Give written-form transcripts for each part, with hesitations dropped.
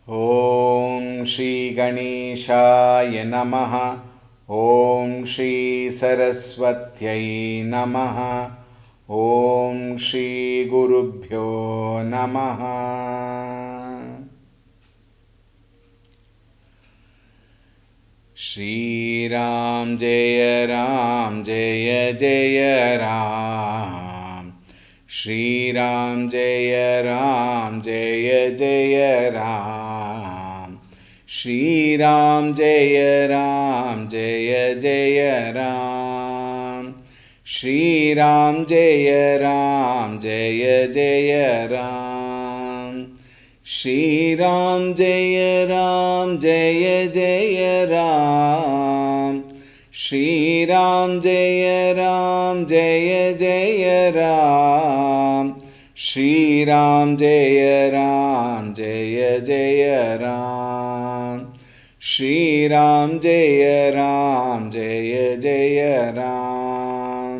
ॐ श्री गणेशाय नमः। ॐ श्री सरस्वत्यै नमः। ॐ श्री गुरुभ्यो नमः। श्रीराम जय जय राम। श्रीराम जय जय राम। श्रीराम जय जय राम। श्रीराम जय जय राम। श्रीराम जय जय राम। श्रीराम जय जय राम। श्रीराम जय जय राम।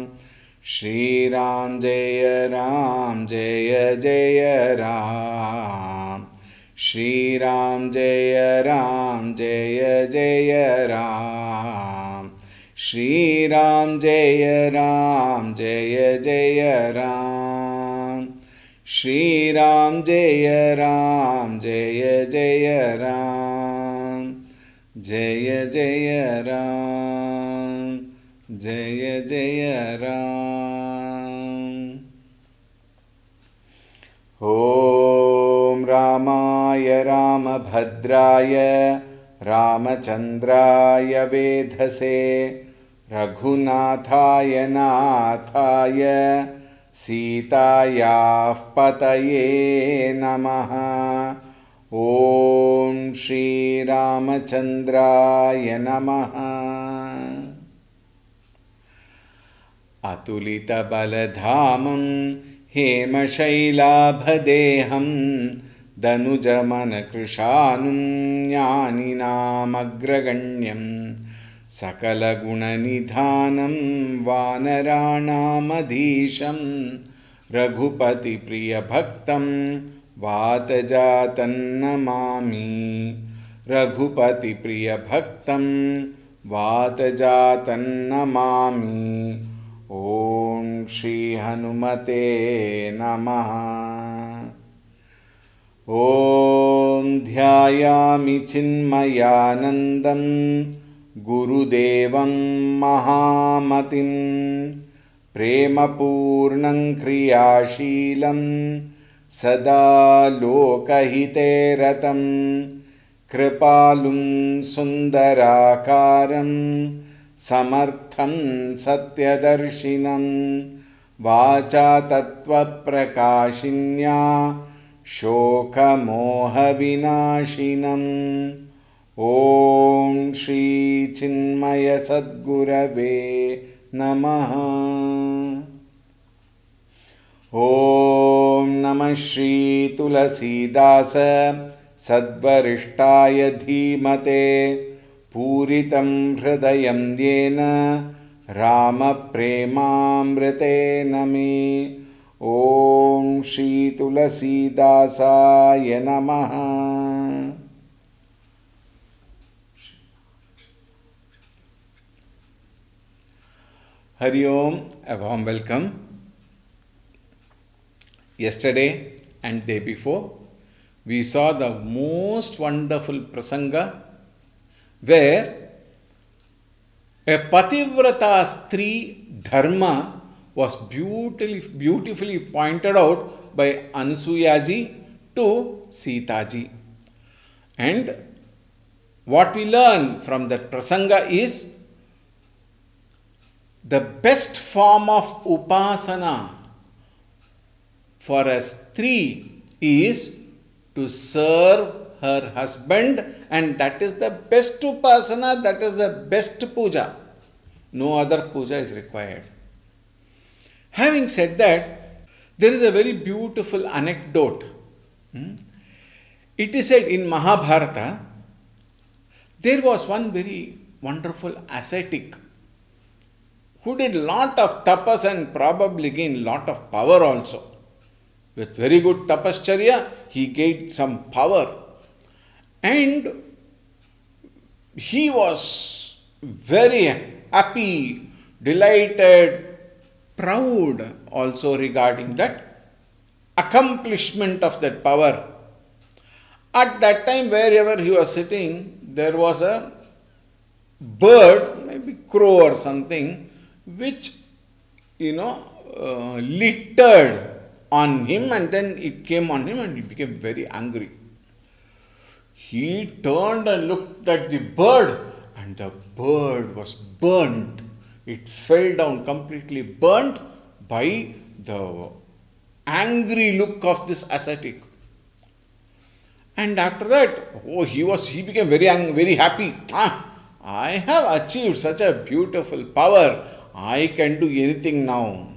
श्रीराम जय जय राम। श्रीराम जय जय राम। श्रीराम जय जय राम। श्रीराम जय जय राम। श्रीराम जय जय राम। जय जय राम। जय जय राम। ॐ रामाय रामभद्राय रामचन्द्राय वेधसे रघुनाथाय नाथाय सीतायाः पतये नमः। ॐ श्रीरामचन्द्राय नमः। अतुलितबलधामं हेमशैलाभदेहं दनुजमनकृशानुं ज्ञानिनामग्रगण्यं सकलगुणनिधानं वानराणामधीशं रघुपतिप्रियभक्तं वातजातं नमामि। रघुपतिप्रियभक्तं वातजातं नमामि। ॐ श्री हनुमते नमः। ॐ ध्यायामि चिन्मयानन्दं गुरुदेवं महामतिं प्रेमपूर्णं क्रियाशीलं सदा लोकहिते रतं कृपालुं सुन्दराकारं समर्थं सत्यदर्शिनं वाचा तत्त्वप्रकाशिन्या शोकमोहविनाशिनं। ॐ श्रीचिन्मयसद्गुरवे नमः। ॐ नमः श्रीतुलसीदास सद्वरिष्ठाय धीमते पूरितं हृदयं येन रामप्रेमामृतेन मे। ॐ श्रीतुलसीदासाय नमः। Hari Om, a warm welcome. Yesterday and day before, we saw the most wonderful prasanga where a pativrata stri dharma was beautifully pointed out by Anasuyaji to Sitaji. And what we learn from that prasanga is the best form of upasana for a stree is to serve her husband, and that is the best upasana, that is the best puja. No other puja is required. Having said that, there is a very beautiful anecdote. It is said in Mahabharata, there was one very wonderful ascetic who did lot of tapas and probably gained lot of power also. With very good tapascharya, he gained some power. And he was very happy, delighted, proud also regarding that accomplishment of that power. At that time, wherever he was sitting, there was a bird, maybe crow or something, which littered on him, and then it came on him and he became very angry. He turned and looked at the bird, and the bird was burnt. It fell down completely burnt by the angry look of this ascetic. And after that, he became very happy. I have achieved such a beautiful power. I can do anything now.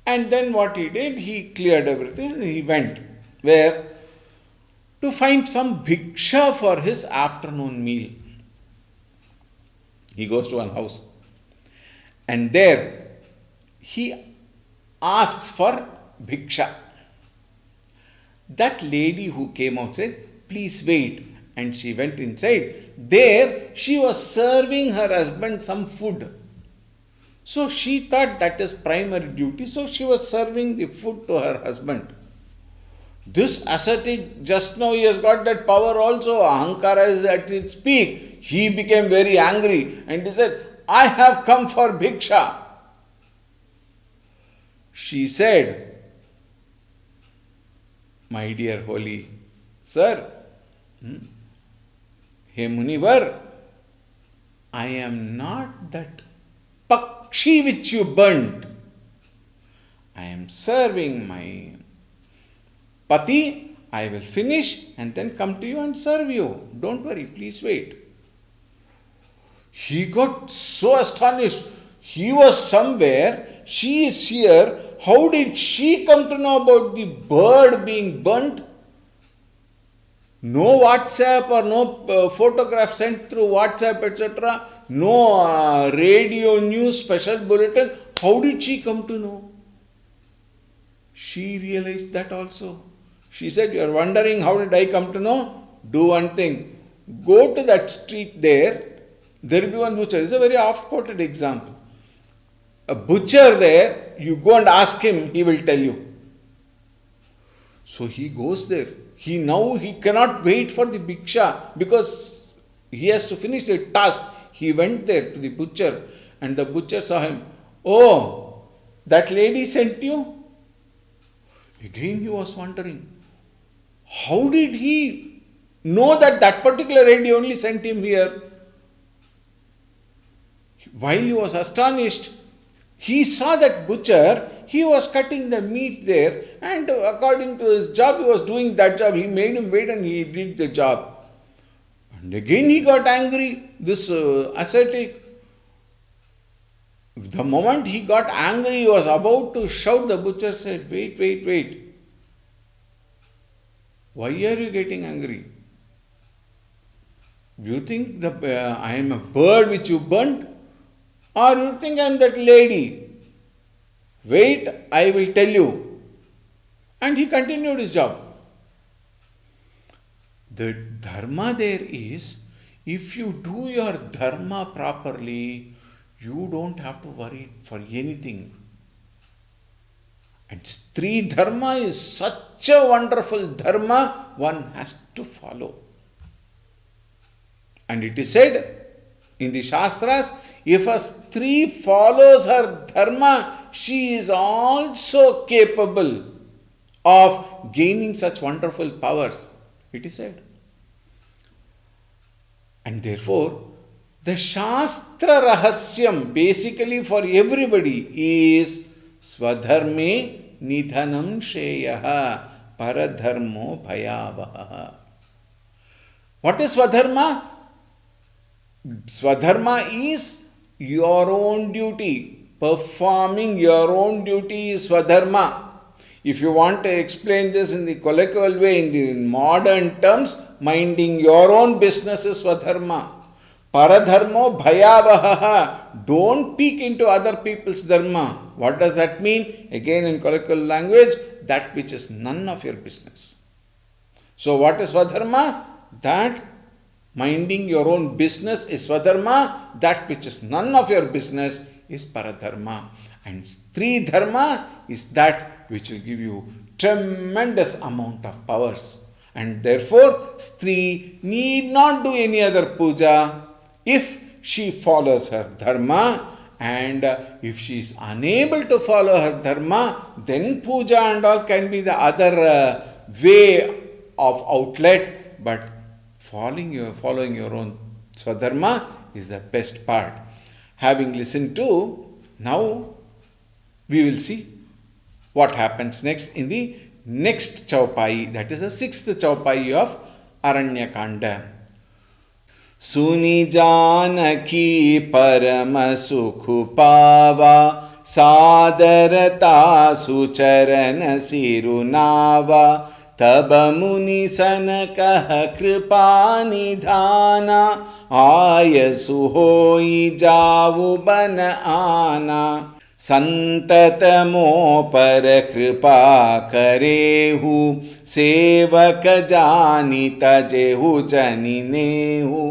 And then what he did, he cleared everything and he went. Where? To find some bhiksha for his afternoon meal. He goes to one house. And there he asks for bhiksha. That lady who came out said, please wait. And she went inside. There she was serving her husband some food. So she thought that is primary duty. So she was serving the food to her husband. This ascetic, just now he has got that power also. Ahankara is at its peak. He became very angry and he said, I have come for bhiksha. She said, my dear holy sir, Hey Munivar, I am not that pakshi which you burnt. I am serving my pati. I will finish and then come to you and serve you. Don't worry, please wait. He got so astonished. He was somewhere, she is here. How did she come to know about the bird being burnt? No WhatsApp or no photograph sent through WhatsApp, etc. No radio news special bulletin. How did she come to know? She realized that also. She said, you are wondering how did I come to know? Do one thing. Go to that street there. There will be one butcher. This is a very oft-quoted example. A butcher there, you go and ask him, he will tell you. So he goes there. He cannot wait for the bhiksha because he has to finish the task. He went there to the butcher and the butcher saw him. Oh, that lady sent you? Again he was wondering. How did he know that that particular lady only sent him here? While he was astonished, he saw that butcher. He was cutting the meat there and according to his job, he was doing that job. He made him wait and he did the job. And again he got angry, this ascetic. The moment he got angry, he was about to shout. The butcher said, wait. Why are you getting angry? Do you think I am a bird which you burnt? Or you think I am that lady? Wait, I will tell you. And he continued his job. The dharma there is, if you do your dharma properly, you don't have to worry for anything. And Stri dharma is such a wonderful dharma, one has to follow. And it is said in the Shastras, if a Stri follows her dharma, she is also capable of gaining such wonderful powers. It is said. And therefore, the Shastra Rahasyam basically for everybody is Swadharme Nidhanam Shreyaha Paradharmo Bhayavaha. What is Swadharma? Swadharma is your own duty. Performing your own duty is Swadharma. If you want to explain this in the colloquial way, in the modern terms, minding your own business is Swadharma. Paradharmo Bhayavaha. Don't peek into other people's dharma. What does that mean? Again in colloquial language, that which is none of your business. So what is Swadharma? that minding your own business is Swadharma, that which is none of your business is Paradharma. And Stri Dharma is that which will give you tremendous amount of powers. And therefore, Stri need not do any other puja if she follows her dharma. And if she is unable to follow her dharma, then puja and all can be the other way of outlet. But following your own swadharma is the best part. Having listened to, now we will see what happens next in the next Chaupai, that is the sixth Chaupai of Aranyakanda. सुनि जानकी परम सुख पावा, सादरता सुचरण सिरुनावा, तब मुनि सन कह कृपा निधाना, आयसु होई जाऊ बन आना। संतत मों पर कृपा करेहु, सेवक जानि तजेहु जनि नेहु,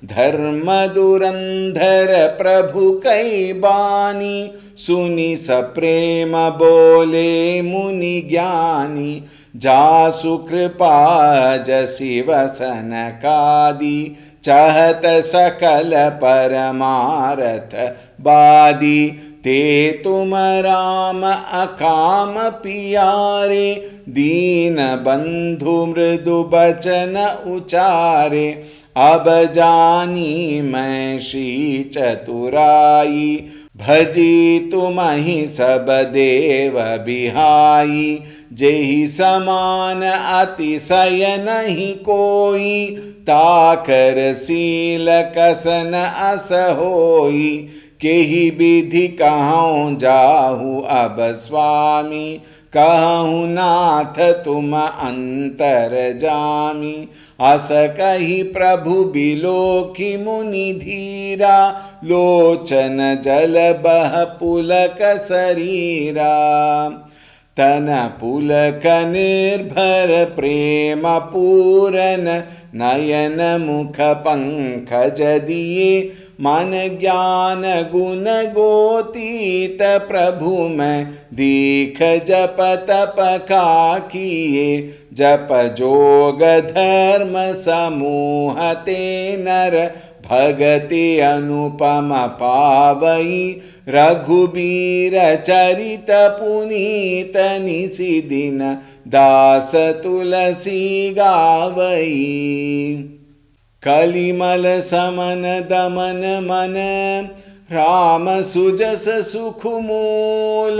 धर्म दुरंधर प्रभु कई बानी, सुनि सप्रेम बोले मुनि ज्ञानी। जासु कृपा जसि वसन कादि, चाहत सकल परमारथ बादी। ते तुम राम अकाम पियारे, दीन बंधु मृदु बचन उचारे। अब जानी मैं श्री चतुराई, भजी तुम्हि सब देव बिहाई। जेहि समान अतिशय नहीं कोई, ताकर शील कसन अस होई। केहि विधि कहूँ जाहु अब स्वामी, कहूँ नाथ तुम अंतर जामी। अस कही प्रभु बिलोकी मुनि धीरा, लोचन जल बह पुलक शरीरा। तन पुलक निर्भर प्रेम पूरन, नयन मुख पंकज दिए। मन ज्ञान गुण गोतीत प्रभु मैं, दीख जप तप का किए। जप जोग धर्म समूह ते नर, भगति अनुपम पावई। रघुबीर चरित पुनीत निसि दिन, दास तुलसी गावई। कलिमल समन दमन मन, राम सुजस सुख मूल।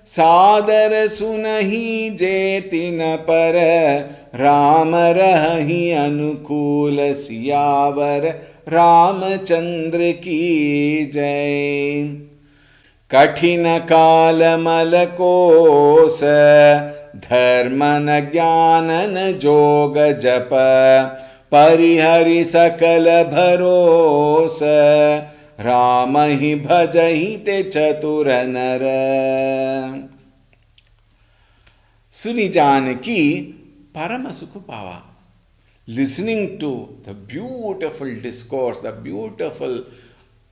सादर सुनहि जे तिन पर, राम रहहि अनुकूल। सियावर रामचंद्र की जय। कठिन काल मल कोस, धर्म न ज्ञान न जोग जप। परिहरि सकल भरोस, राम ही भजहि ते चतुर नर। सुनि जानकी परम सुख पावा. Listening to the beautiful discourse, the beautiful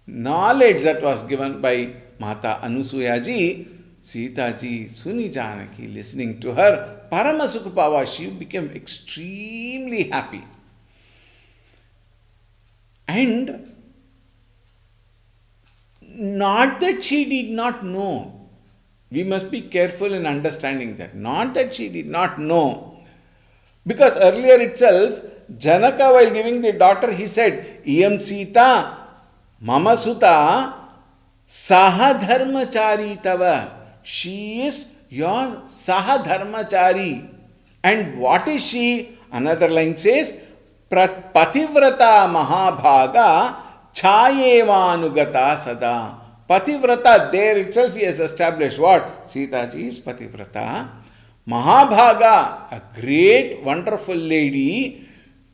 knowledge that was given by Mata Anusuya ji, Sita ji, Suni Janaki, listening to her, Parama Sukha Pava, she became extremely happy. And not that she did not know. We must be careful in understanding that. Not that she did not know. Because earlier itself, Janaka, while giving the daughter, he said, Iyam Sita, Mama Suta, Sahadharmachari Tava. She is your Sahadharmachari. And what is she? Another line says, Pativrata Mahabhaga Chayevanugata Sada. Pativrata, there itself he has established what? Sita ji is Pativrata. Mahabhaga, a great wonderful lady,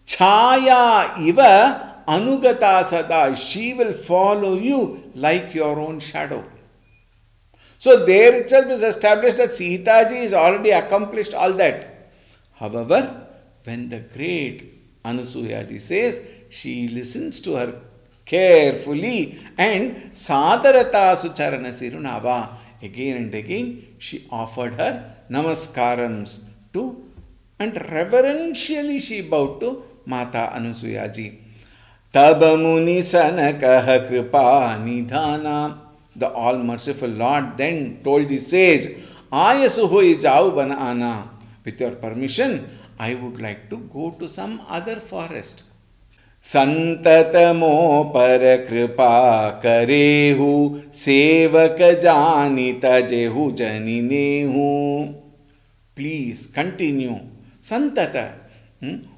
Chaya iva anugata sada, she will follow you like your own shadow. So there itself is established that Sita ji is already accomplished all that. However, when the great Anasuyaji says she listens to her carefully and sadarata sucharana sirunava. Again and again she offered her namaskarams to and reverentially she bowed to Mata Anusuyaji. Taba muni sanakaha kripa nidhana. The all merciful Lord then told the sage, Ayasu hoi jau banana. With your permission, I would like to go to some other forest. संततमो पर कृपा करेहु सेवक जानी तजेहु जनि नेहु. Please continue. Santata.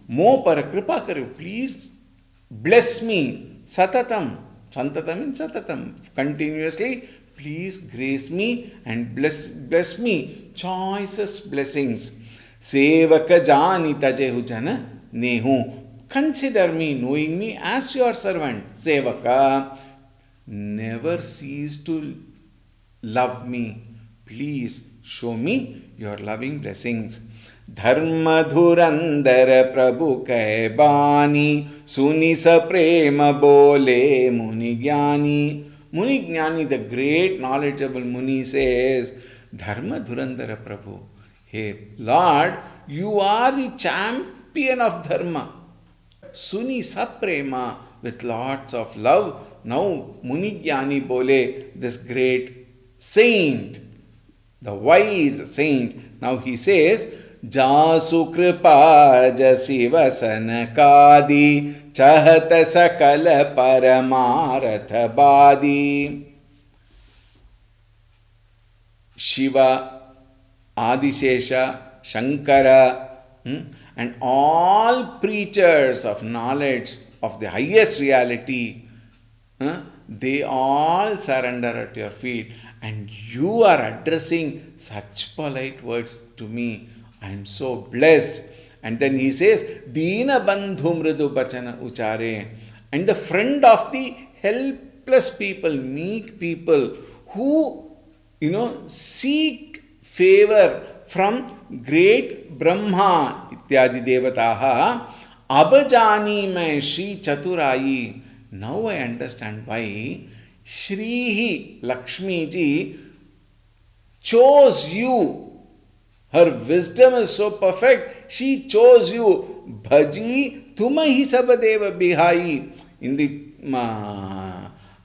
Mo par kripa karehu. Please bless me. Satatam. Santatam means satatam. Continuously. Please grace me and bless me. Choicest blessings. Sevaka jani tajehu jana nehu. Consider me, knowing me as your servant. Sevaka. Never cease to love me. Please show me your loving blessings. Dharma dhurandhar prabhu keh bani suni sa prema bole muni jnani. Muni Jnani, the great knowledgeable Muni, says, Dharma dhurandhara prabhu. Hey Lord, you are the champion of Dharma. Suni saprema, with lots of love. Now Muni Jnani Bole, this great saint, the wise saint. Now he says, Jasu kripa jasi vasana kadi chahata sakala paramaratha badi. Shiva, Adishesha, Shankara, and all preachers of knowledge of the highest reality, they all surrender at your feet, and you are addressing such polite words to me. I am so blessed. And then he says, Dina bandhu mridu bachana uchare. And the friend of the helpless people, meek people, who, seek favor from great Brahma, ityadi devataha, abajani mai Shri Chaturayi. Now I understand why Shri Lakshmi ji chose you. Her wisdom is so perfect. She chose you. Bhaji tumahi sabadeva bihai. In the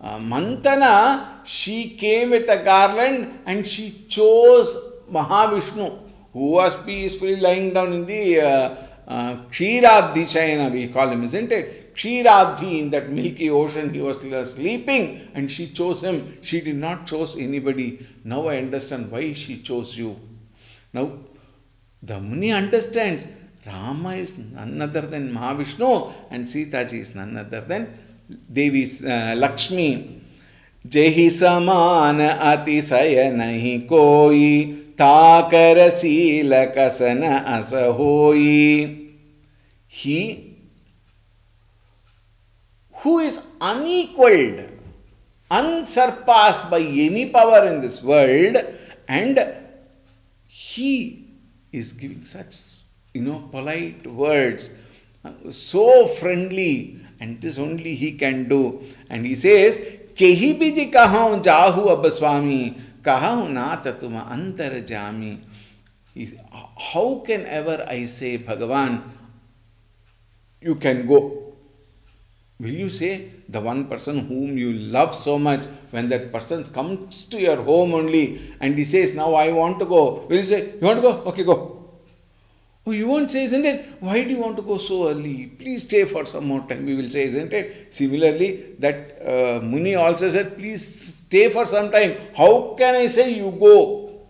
Mantana, she came with a garland and she chose Mahavishnu, who was peacefully lying down in the Ksheerabdi Shayana, we call him, isn't it? Ksheerabdi, in that milky ocean, he was sleeping and she chose him. She did not choose anybody. Now I understand why she chose you. Now, the Muni understands Rama is none other than Mahavishnu and Sita ji is none other than Devi Lakshmi. Jehi samana atisaya nahi koi takar sila kasana asahoi. He who is unequaled, unsurpassed by any power in this world, and he is giving such, polite words, so friendly, and this only he can do. And he says, Kehi bidi kahau jahu abaswami, kahau nata tuma antar jami. How can ever I say, Bhagavan, you can go? Will you say the one person whom you love so much, when that person comes to your home only and he says, now I want to go, will you say, you want to go? Okay, go. Oh, you won't say, isn't it? Why do you want to go so early? Please stay for some more time, we will say, isn't it? Similarly, that Muni also said, please stay for some time. How can I say you go?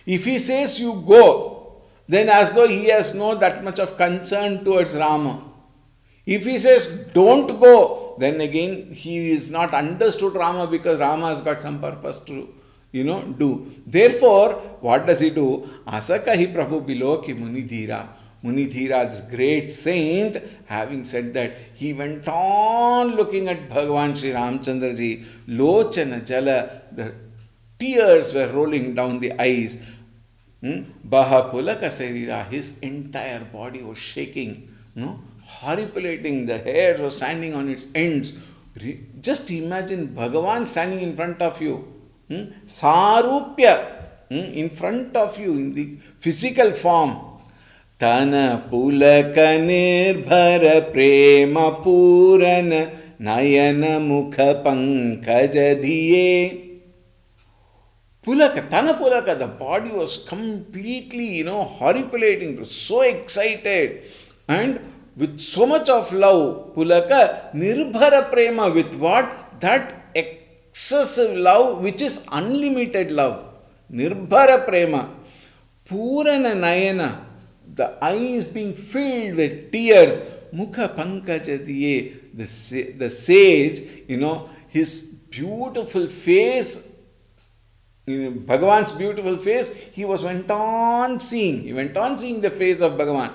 If he says you go, then as though he has no that much of concern towards Rama. If he says don't go, then again he is not understood Rama, because Rama has got some purpose to, do. Therefore, what does he do? Asakahi Prabhu Biloki Munidhira. Munidhira, this great saint, having said that, he went on looking at Bhagavan Sri Ramchandra ji. Lochana Jala, the tears were rolling down the eyes. Baha Pulaka Sarira, his entire body was shaking. horripilating. The hairs were standing on its ends. Just imagine Bhagavan standing in front of you. Sarupya. In front of you in the physical form. Tana pulaka nirbhara prema purana nayana mukha pankaja dhiye. Pulaka, Tana Pulaka, the body was completely, horripilating. It was so excited. And with so much of love, Pulaka, Nirbhara Prema, with what? That excessive love, which is unlimited love. Nirbhara Prema. Purana Nayana, the eyes being filled with tears. Mukha Pankaja Diye, the sage, his beautiful face, Bhagavan's beautiful face, he went on seeing the face of Bhagavan.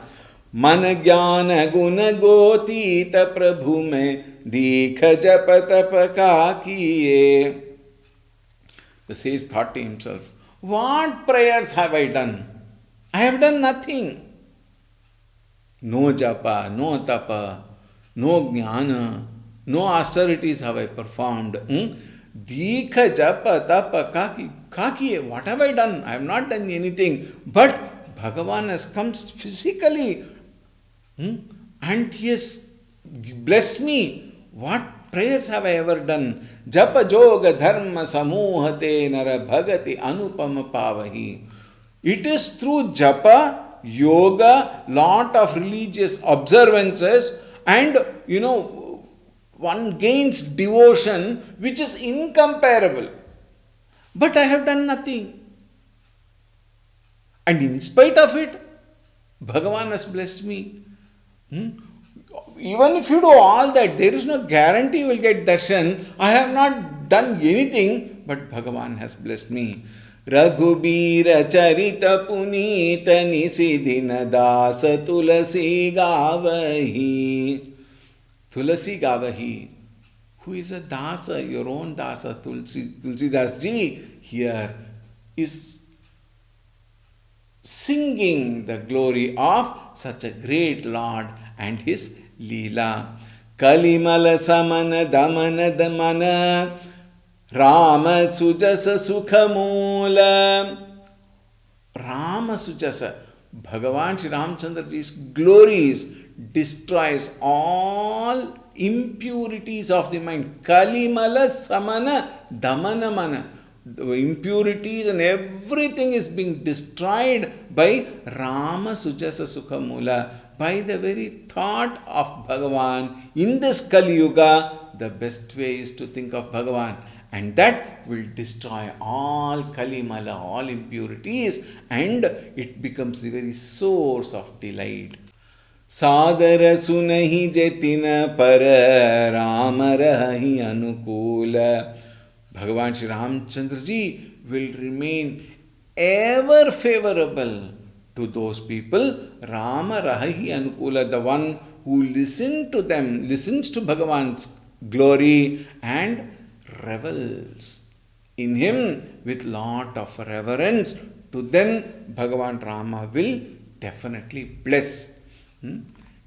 Man jnana guna gotita prabhu mein dikha japa tapa kiye. The sage thought to himself, what prayers have I done? I have done nothing. No japa, no tapa, no jnana, no austerities have I performed. Dikha japa tapa kaki, what have I done? I have not done anything. But Bhagavan has come physically and he has blessed me. What prayers have I ever done? Japa joga dharma samuhate nara bhagati anupama pavahi. It is through japa, yoga, lot of religious observances, and one gains devotion which is incomparable. But I have done nothing. And in spite of it, Bhagavan has blessed me. Even if you do all that, there is no guarantee you will get darshan. I have not done anything, but Bhagavan has blessed me. Raghubira charita punita nisidina dasa tulasi gavahi. Tulasi gavahi. Who is a dasa? Your own dasa, Tulsidas ji, here is singing the glory of such a great Lord and his Leela. Kalimala samana damana damana Rama sujasa sukhamula. Rama sujasa. Bhagavan Shri Ramchandra ji's glories destroys all impurities of the mind. Kalimala samana damana mana. The impurities and everything is being destroyed by Rama Sujasa Sukhamula, by the very thought of Bhagavan. In this Kali Yuga, the best way is to think of Bhagavan, and that will destroy all Kalimala, all impurities, and it becomes the very source of delight. Sadara sunahi jetina para Rama rahi anukula. Bhagavan Shri Ramchandra ji will remain ever favorable to those people. Rama rahi anukula, the one who listens to Bhagavan's glory and revels in him with lot of reverence. To them, Bhagavan Rama will definitely bless.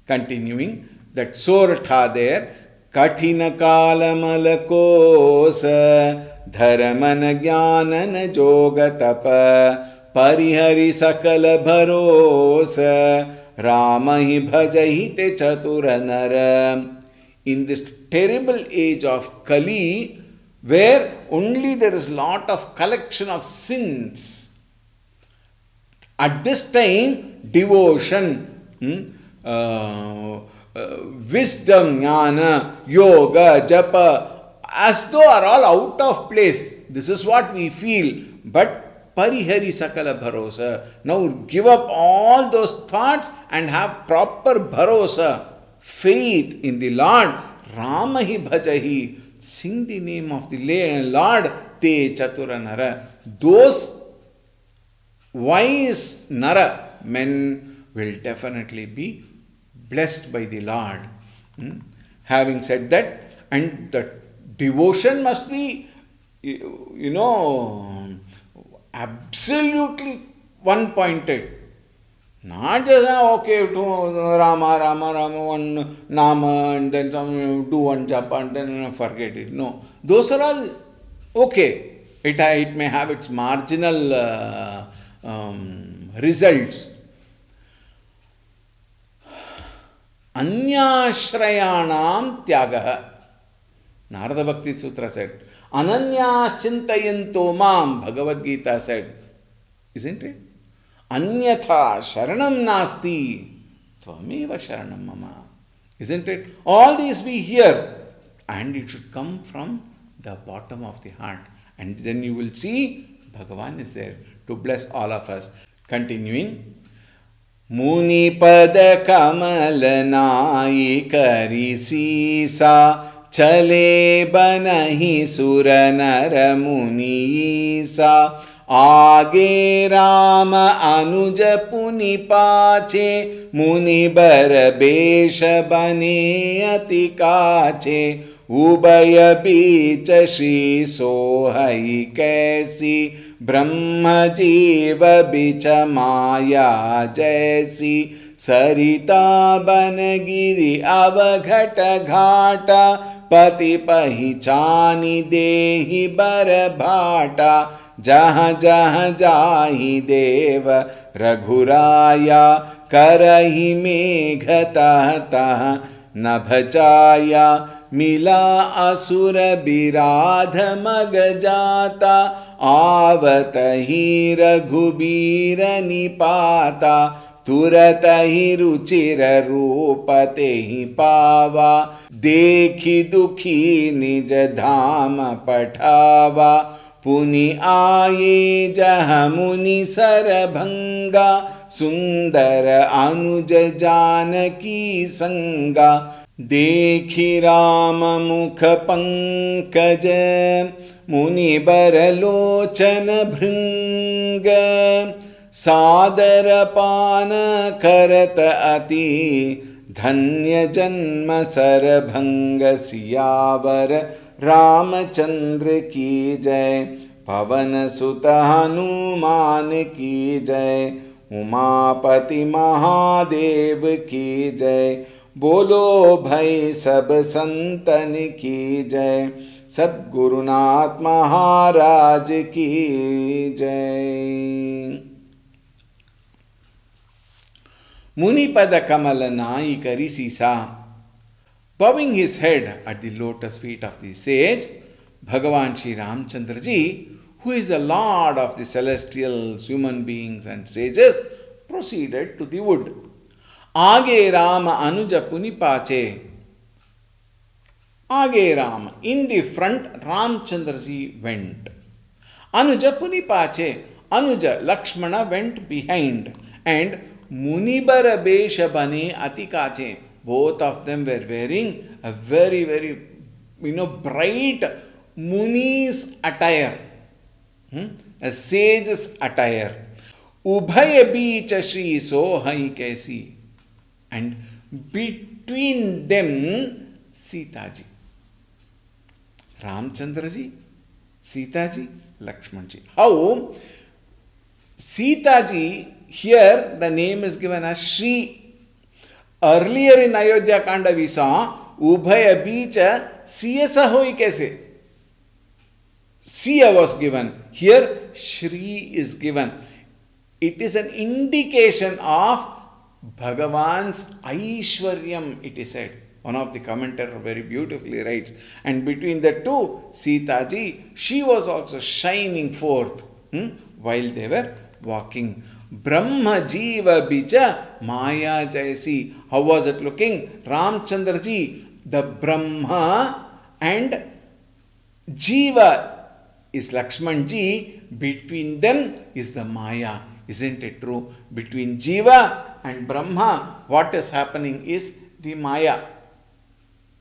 Continuing, that Soratha there, Kathina kalamalakosa dharamana jnanana joga tapa parihari sakala bharosa ramahi bhajahi te chaturanara. In this terrible age of Kali, where only there is lot of collection of sins, at this time devotion, wisdom, jnana, yoga, japa, as though are all out of place. This is what we feel. But parihari sakala bharosa. Now give up all those thoughts and have proper bharosa, faith in the Lord. Ramahi bhajahi. Sing the name of the Lord. Te chatura nara. Those wise nara, men, will definitely be blessed by the Lord. Having said that, and the devotion must be, absolutely one-pointed. Not just okay to Rama, Rama, Rama, one Nama, and then some do one japa and then forget it. No, those are all okay. It may have its marginal results. Anyashrayanam tyagaha. Narada Bhakti Sutra said, Ananyas chintayanto mam, Bhagavad Gita said. Isn't it? Anyatha sharanam nasti, tvameva sharanam mama. Isn't it? All these we hear, and it should come from the bottom of the heart. And then you will see Bhagavan is there to bless all of us. Continuing. Munipad kamalanayi karisisa chale banahi suranara munisa आगे राम अनुज पुनि पाछे मुनि बर बेश बने अति काछे उभय बीच श्री सोहई कैसी ब्रह्म जीव बिच माया जैसी सरिता बनगिरि अवघट घाटा पति पहिचानी देहि बर भाटा जहाँ जहाँ जाहि देव रघुराया करहि मेघ तह तह नभ चाया मिला असुर बिराध मग जाता आवत ही रघुबीर निपाता तुरत ही रुचिर रूप ते ही पावा देखी दुखी निज धाम पठावा पुनि आये जह मुनि सरभंगा सुंदर अनुज जानकी संगा देखी राम मुख पंकज मुनि बर लोचन भृंग सादर पान करत अति धन्य जन्म सरभंग सियावर रामचंद्र की जय पवन सुत हनुमान की जय उमापति महादेव की जय बोलो भाई सब संतन की जय सद्गुरुनाथ महाराज की जय। मुनिपद कमल नाई करी सीसा. Bowing his head at the lotus feet of the sage, Bhagavan Shri Ramchandra Ji, who is the Lord of the celestials, human beings and sages, proceeded to the wood. Aage Rama Anuja Punipache. Aage Rama. In the front, Ramchandra Ji went. Anuja Punipache. Anuja, Lakshmana went behind. And Munibara Besha Bane Atikache. Both of them were wearing a very, very, bright Muni's attire. A sage's attire. Ubhaya Beecha Shri Sohai Kaisi. And between them, Sita Ji. Ramchandra Ji, Sita Ji, Lakshman Ji. How? Sita Ji, here the name is given as Shri. Earlier in Ayodhya Kanda we saw Ubhaya Beecha Siyasa hoi kaise. Siya was given. Here Shri is given. It is an indication of Bhagavan's Aishwaryam, it is said. One of the commentators very beautifully writes. And between the two, Sita Ji, she was also shining forth while they were walking. Brahma Jiva Bija Maya Jaisi. How was it looking? Ramchandra Ji, the Brahma, and Jiva is Lakshman Ji. Between them is the Maya. Isn't it true? Between Jiva and Brahma, what is happening is the Maya.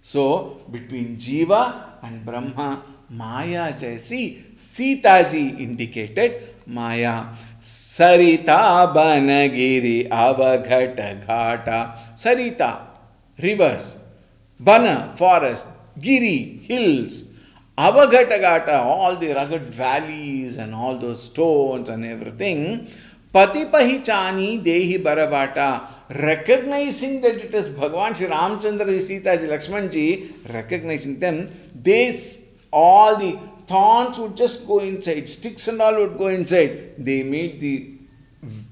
So, between Jiva and Brahma, Maya Jaisi, Sita Ji indicated Maya. Sarita Banagiri Avaghata Ghata. Sarita, rivers. Bana, forest. Giri, hills. Avaghata Ghata, all the rugged valleys and all those stones and everything. Pati pahichani dehi barabata. Recognizing that it is Bhagavan Sri Ramchandra, Sita ji, Lakshman ji, recognizing them, all the thorns would just go inside, sticks and all would go inside. They made the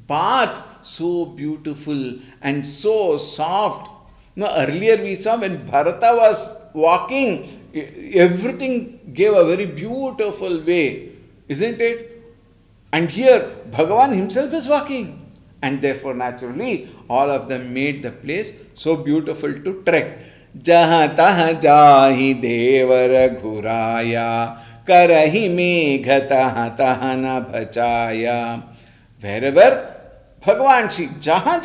path so beautiful and so soft. Now, earlier we saw when Bharata was walking, everything gave a very beautiful way, isn't it? And here, Bhagavan himself is walking. And therefore, naturally, all of them made the place so beautiful to trek. Jaha taha jahi devar ghuraya, karahi megha taha taha na bhachaya. Wherever Bhagavan Shri, jaha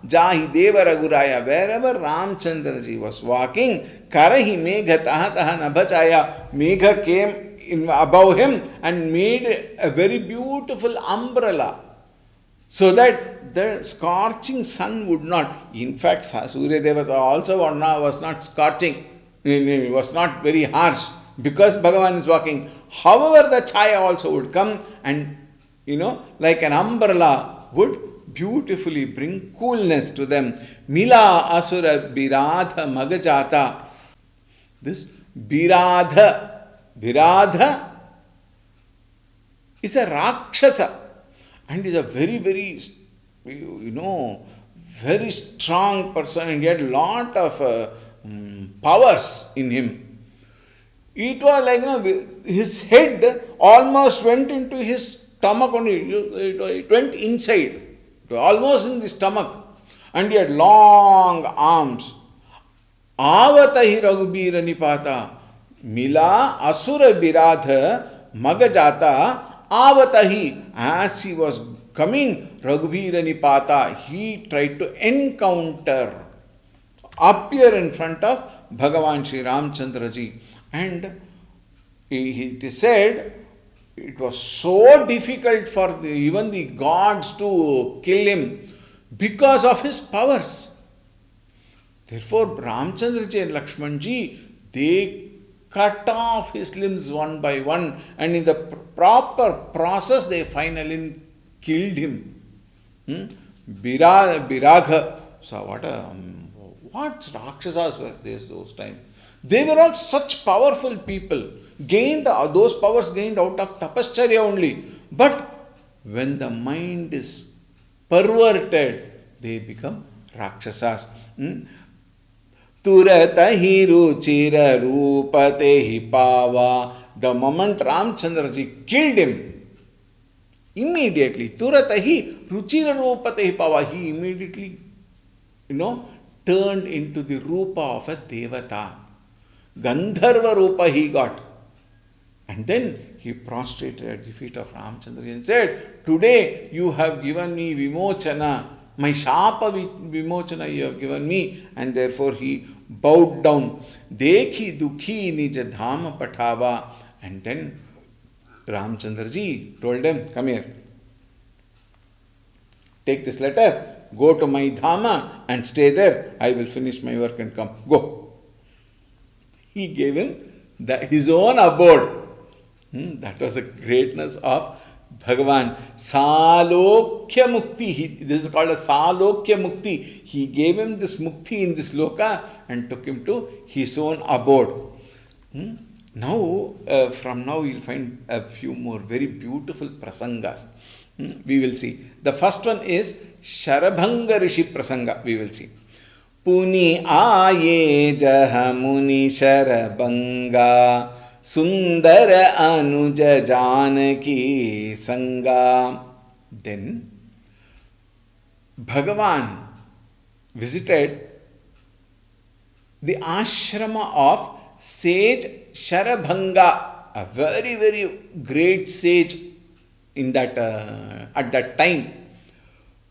jahi devar ghuraya, wherever Ramchandra ji was walking, karahi megha taha taha na bhachaya. Megha came above him and made a very beautiful umbrella, so that the scorching sun would not. In fact, Surya Devata also was not scorching, it was not very harsh, because Bhagavan is walking. However, the chaya also would come and, like an umbrella, would beautifully bring coolness to them. Mila asura biradha magajata. This Biradha is a Rakshasa and is a very, very, very strong person, and he had a lot of powers in him. It was like, his head almost went into his stomach only. It went inside, almost in the stomach, and he had long arms. Avatahi Raghubira Nipata. Mila Asura Biradha Magajata Avatahi. As he was coming, Raghubira Nipata, he tried to appear in front of Bhagavan Sri Ramchandra ji. And it is said, it was so difficult for even the gods to kill him because of his powers. Therefore, Ramchandra ji and Lakshman ji, they cut off his limbs one by one, and in the proper process, they finally killed him. Biragha. So what Rakshasas were those times? They were all such powerful people. Those powers gained out of tapascharya only. But when the mind is perverted, they become Rakshasas. Turata hi ruchira rupate hi pava. The moment Ramchandra ji killed him, immediately, Turata hi ruchira rupate hi pava, he immediately, turned into the rupa of a devata. Gandharva rupa he got. And then he prostrated at the feet of Ramchandra ji and said, "Today you have given me vimochana. My shapa vimochana you have given me." And therefore he bowed down. Dekhi dukhi nija dhama patava. And then Ramchandra ji told him, "Come here. Take this letter. Go to my dhama and stay there. I will finish my work and come. Go." He gave him his own abode. That was the greatness of Bhagavan. Salokya Mukti. This is called a Salokya Mukti. He gave him this Mukti in this loka and took him to his own abode. Now, from now we will find a few more very beautiful prasangas. We will see. The first one is Sharabhanga Rishi Prasanga. We will see. Puni aaye jaha muni Sharabhanga Sundara Anuja Janaki Sanga. Then Bhagavan visited the ashrama of sage Sharabhanga, a very, very great sage in that at that time.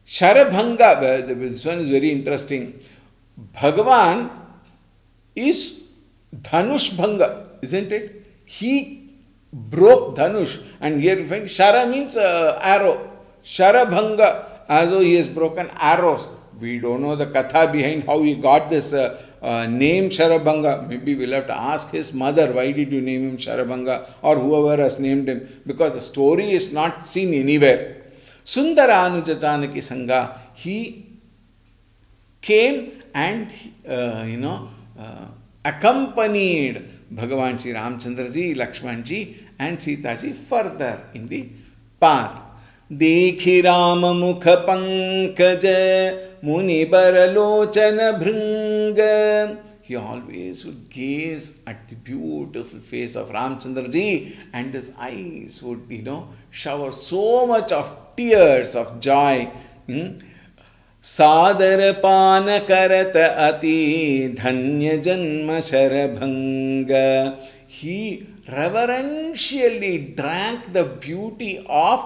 Sharabhanga, this one is very interesting. Bhagavan is Dhanush Bhanga, isn't it? He broke Dhanush, and here we find Shara means arrow. Sharabhanga, as though he has broken arrows. We don't know the katha behind how he got this name Sharabhanga. Maybe we'll have to ask his mother, why did you name him Sharabhanga, or whoever has named him, because the story is not seen anywhere. Sundaranuja Janaki Sangha, he came and accompanied Bhagavan Sri Ramchandra ji, Lakshman ji and Sita ji further in the path. देखि राम मुख पंकज मुनि बरलोचन भृंग. He always would gaze at the beautiful face of Ramchandra ji, and his eyes would, shower so much of tears of joy. सादर पान करत अति धन्य जन्म Sharabhang. He reverentially drank the beauty of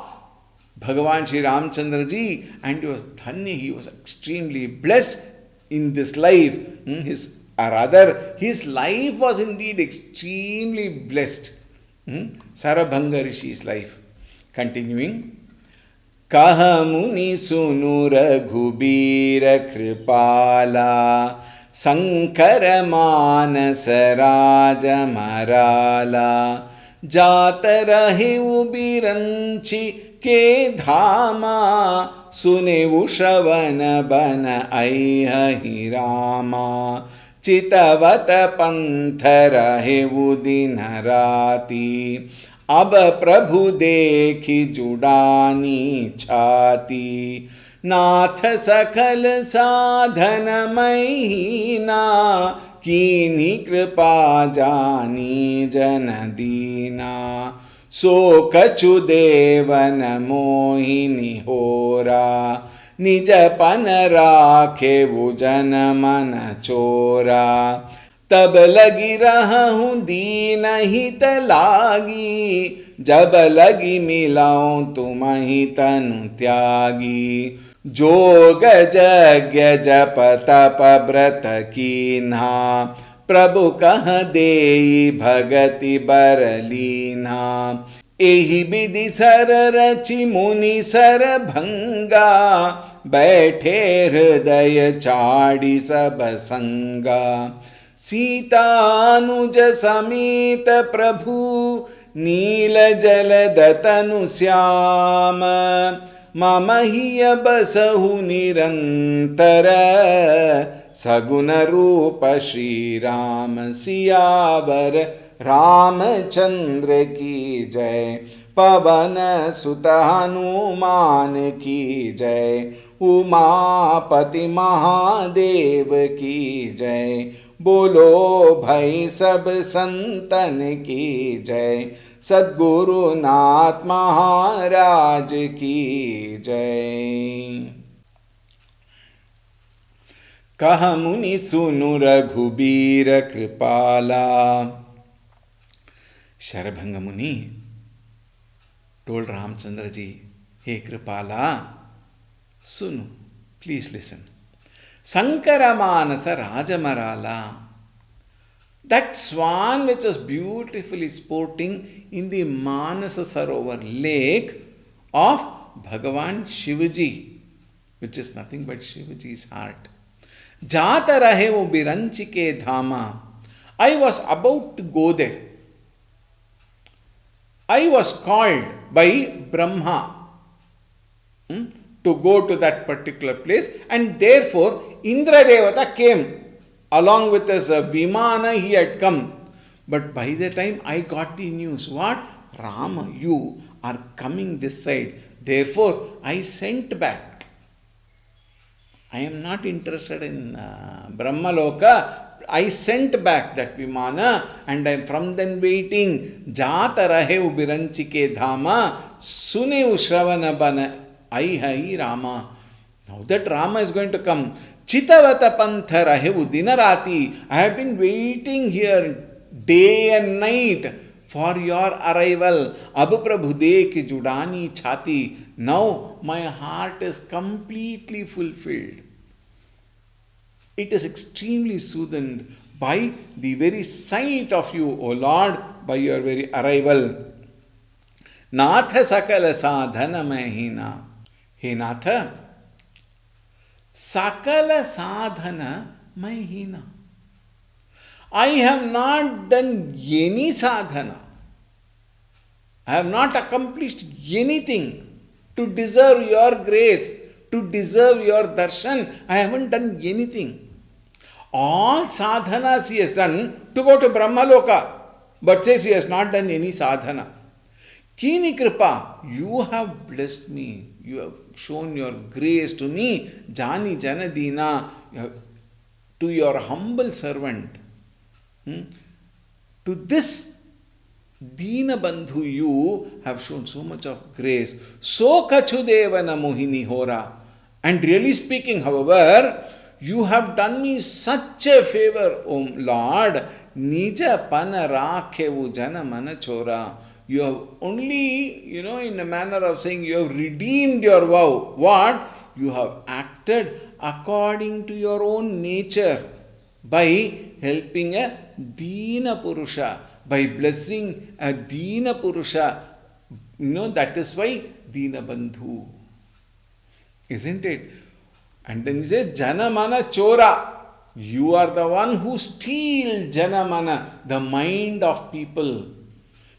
Bhagavan Sri Ramchandra ji, and he was dhanya, he was extremely blessed in this life. His life was indeed extremely blessed. Sarabhanga Rishi's life. Continuing. Kaha muni sunu raghubir kripala sankara manasa raja marala जात रहे बिरंची के धामा सुने श्रवण बन आई रामा चितवत पंथ रहे दिन राती अब प्रभु देखी जुड़ानी छाती नाथ सकल साधन महीना कीन्ही कृपा जानी जन दीना सो कछु देवन मोहिनी होरा निज पन राखे वो जन मन चोरा तब लगी रहूं दीन हित लागी जब लगी मिलाऊं तुम ही तनु त्यागी जोग यज्ञ जप तप व्रत कीन्हा प्रभु कह देई भगति बरलीना एहि विधि सर रचि मुनि सर भंगा बैठे हृदय चाड़ी सब संगा सीतानुज समेत प्रभु नील जल दतनु श्याम मम हिय बसहु निरंतर सगुण रूप श्री राम सियावर रामचंद्र की जय पवन सुत हनुमान की जय उमापति महादेव की जय बोलो भाई सब संतन की जय सद्गुरुनाथ महाराज की जय। कह मुनि सुनु रघुबीर कृपाला। शरभंग मुनि told Ramchandra ji, hey Kripala, sunu, please listen. Sankara Manasa Rajamarala, that swan which was beautifully sporting in the Manasa Sarovar lake of Bhagavan Shivaji, which is nothing but Shivaji's heart. Jata rahe wo biranchi ke dhama. I was about to go there. I was called by Brahma to go to that particular place, and therefore Indra Devata came along with his Vimana. He had come, but by the time I got the news, what? Rama, you are coming this side, therefore I sent back. I am not interested in Brahmaloka. I sent back that Vimana, and I am from then waiting. Jata rahe biranchi ke dhama, sune shravana bana ai hai Rama. Now that Rama is going to come. Chitavata pantha rahe dinarati. I have been waiting here day and night for your arrival. Abu Prabhu dekhi judani chhati. Now my heart is completely fulfilled. It is extremely soothed by the very sight of you, O Lord, by your very arrival. Natha sakala sadhana mahina. Hey Natha, sakala sadhana mahina. I have not done any sadhana. I have not accomplished anything. to deserve your grace, to deserve your darshan. I haven't done anything. All sadhanas he has done to go to Brahmaloka, but says he has not done any sadhana. Kini kripa, you have blessed me. You have shown your grace to me. Jani janadina, to your humble servant. To this Dina Bandhu, you have shown so much of grace. So Kachudevana Mohini Hora. And really speaking, however, you have done me such a favor, O Lord. Nija pana rakhevu jana mana chora. You have only, in a manner of saying, you have redeemed your vow. What? You have acted according to your own nature by helping a Dina Purusha, by blessing a Dina Purusha. That is why Dina Bandhu. Isn't it? And then he says, Janamana Chora. You are the one who steals Janamana, the mind of people.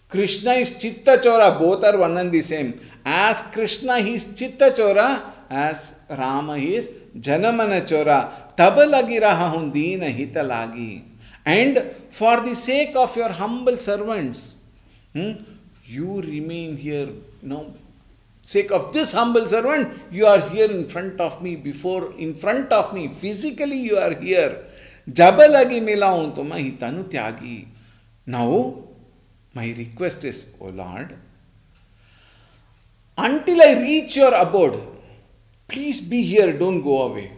Krishna is Chitta Chora. Both are one and the same. As Krishna, he is Chitta Chora. As Rama, he is Janamana Chora. Tabalagi raha hundina hitalagi. And for the sake of your humble servants, you remain here. Sake of this humble servant, you are here in front of me, physically you are here. Jabalagi milaun tuma hitanu tyagi. Now, my request is, O Lord, until I reach your abode, please be here, don't go away.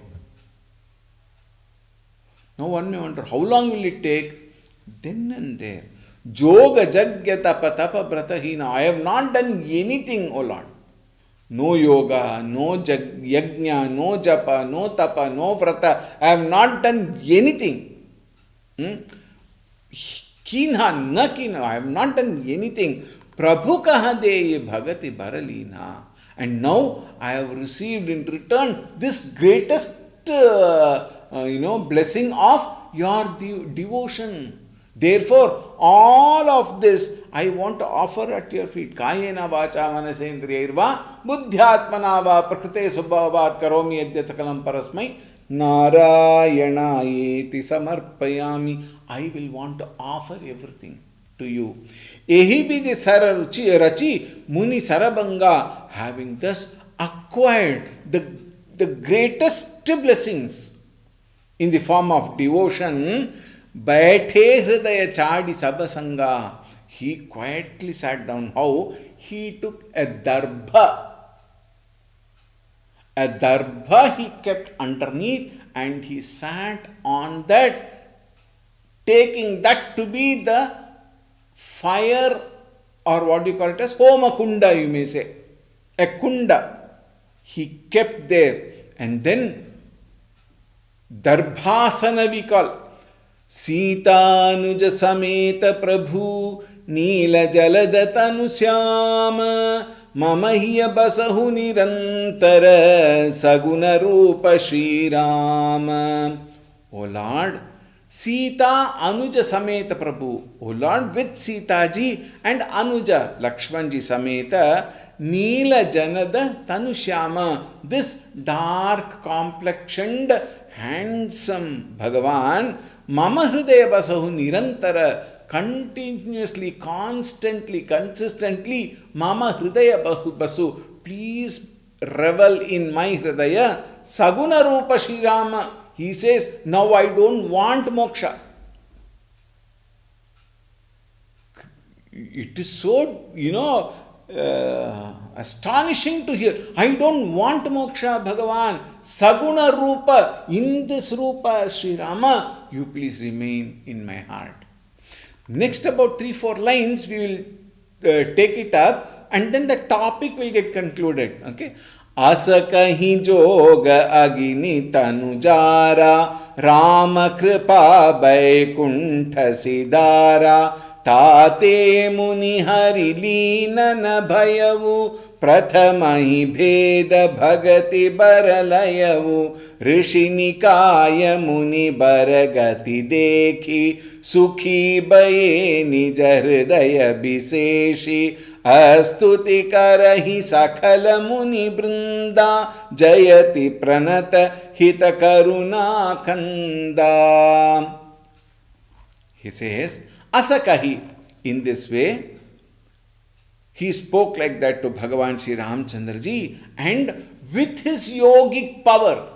Now one may wonder, how long will it take? Then and there. Joga jagya tapa tapa bratahina. I have not done anything, O Lord. No yoga, no yajna, no japa, no tapa, no vrata. I have not done anything. Kinha, na kinha. I have not done anything. Prabhu kaha deye bhagati baralina. And now I have received in return this greatest, blessing of your devotion. Therefore, all of this I want to offer at your feet. Kayena vacha manasendriyirva buddhyatmana va prakrite subhavat karomi yadya sakalam parasmai narayanaeti samarpayami. I will want to offer everything to you. Ehi bidi sara rachi muni sarabanga, having thus acquired the greatest blessings in the form of devotion. Baithe hridaya chadi sabasanga. He quietly sat down. How? He took a darbha. A darbha he kept underneath and he sat on that, taking that to be the fire, or what do you call it as? Homa kunda, you may say. A kunda. He kept there. And then darbhasana we call. Sitanuja sameta prabhu Neela jaladhatanu syama mama hiya basahu nirantara saguna rupa Shri Rama. O Lord, Sita Anuja Sameta Prabhu. O Lord, with Sita ji and Anuja Lakshman ji Sameta, Neela Janada Tanushyama, this dark complexioned, handsome Bhagavan, Mama Hridaya Basahu Nirantara, continuously, constantly, consistently, Mama Hridaya Basu, please revel in my Hridaya, Saguna Rupa Shri Rama. He says, now I don't want moksha. It is so, astonishing to hear. I don't want moksha, Bhagavan. Saguna Rupa, in this Rupa, Sri Rama, you please remain in my heart. Next about 3-4 lines, we will take it up and then the topic will get concluded. Okay. Asa kahi joga agini tanujara Rama kripa vaikuntha sidara Tate muni hari leena bhayavu Prathamahi bheda bhagati baralayavu Rishi nikaya muni baragati dekhi Sukhi baye nija hridaya biseshi स्तुति करहि सकल मुनि वृंदा जयति प्रणत हित करुणा कंदा. He says, Asakahi. In this way, he spoke like that to Bhagavan Sri Ramchandra ji, and with his yogic power,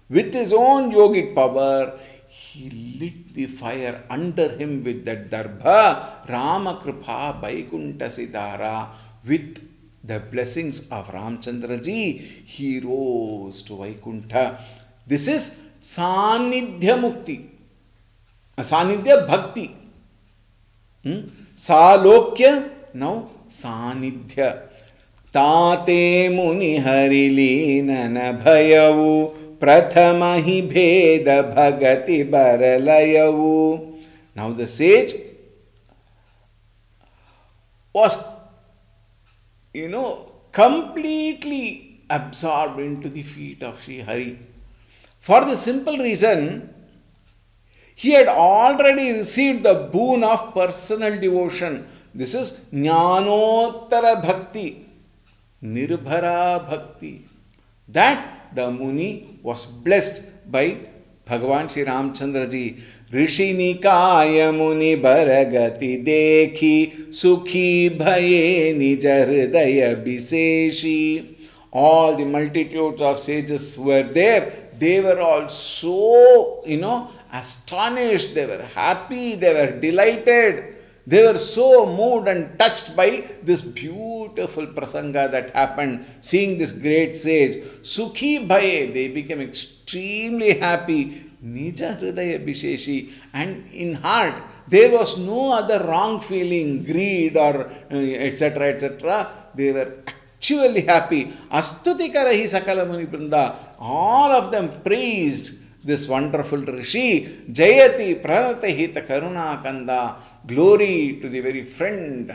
with his own yogic power, he lit the fire under him with that darbha, Ramakripa Vaikunta Sidara. With the blessings of Ramchandra ji, he rose to Vaikunta. This is Sanidhya Mukti, Sanidhya Bhakti. Salokya, now Sanidhya. Tate muni harilinana bhayavu prathamahi bheda bhagati baralayavu. Now the sage was, completely absorbed into the feet of Sri Hari. For the simple reason, he had already received the boon of personal devotion. This is Jnanottara Bhakti, Nirbhara Bhakti. That the Muni was blessed by Bhagavan Sri Ramchandra ji. Rishi Nikaya Muni Baragati Dekhi Sukhi Bhaye Nija Hridaya Biseshi. All the multitudes of sages were there. They were all so, astonished, they were happy, they were delighted, they were so moved and touched by this beautiful prasanga that happened, seeing this great sage. Sukhi bhaye, they became extremely happy. Nija hridaya bisheshi, and in heart there was no other wrong feeling, greed or etc. etc. They were actually happy. Astuti karahi sakala muni brinda. All of them praised this wonderful Rishi. Jayati pranata hita karuna kanda. Glory to the very friend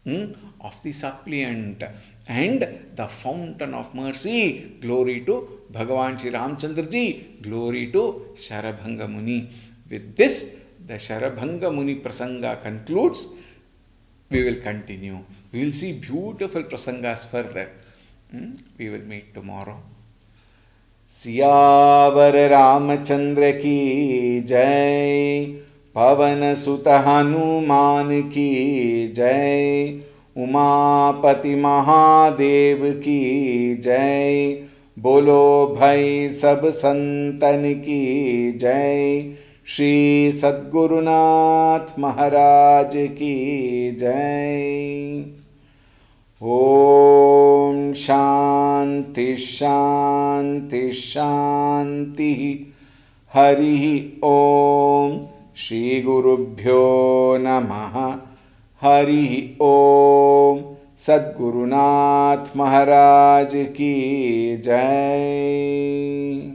of the suppliant and the fountain of mercy. Glory to Bhagavan Sri Ramchandra ji. Glory to Sharabhanga Muni. With this, the Sharabhanga Muni prasanga concludes. We will continue. We will see beautiful prasangas further. We will meet tomorrow. Siyavar Ramchandra की जय, पवन सुत हनुमान की जय, उमापति महादेव की जय, बोलो भाई सब संतन की जय, श्री सद्गुरुनाथ महाराज की जय. ओम शांति शांति शांति. हरि ओम. श्री गुरुभ्यो नमः. हरि ओम. सद्गुरुनाथ महाराज की जय.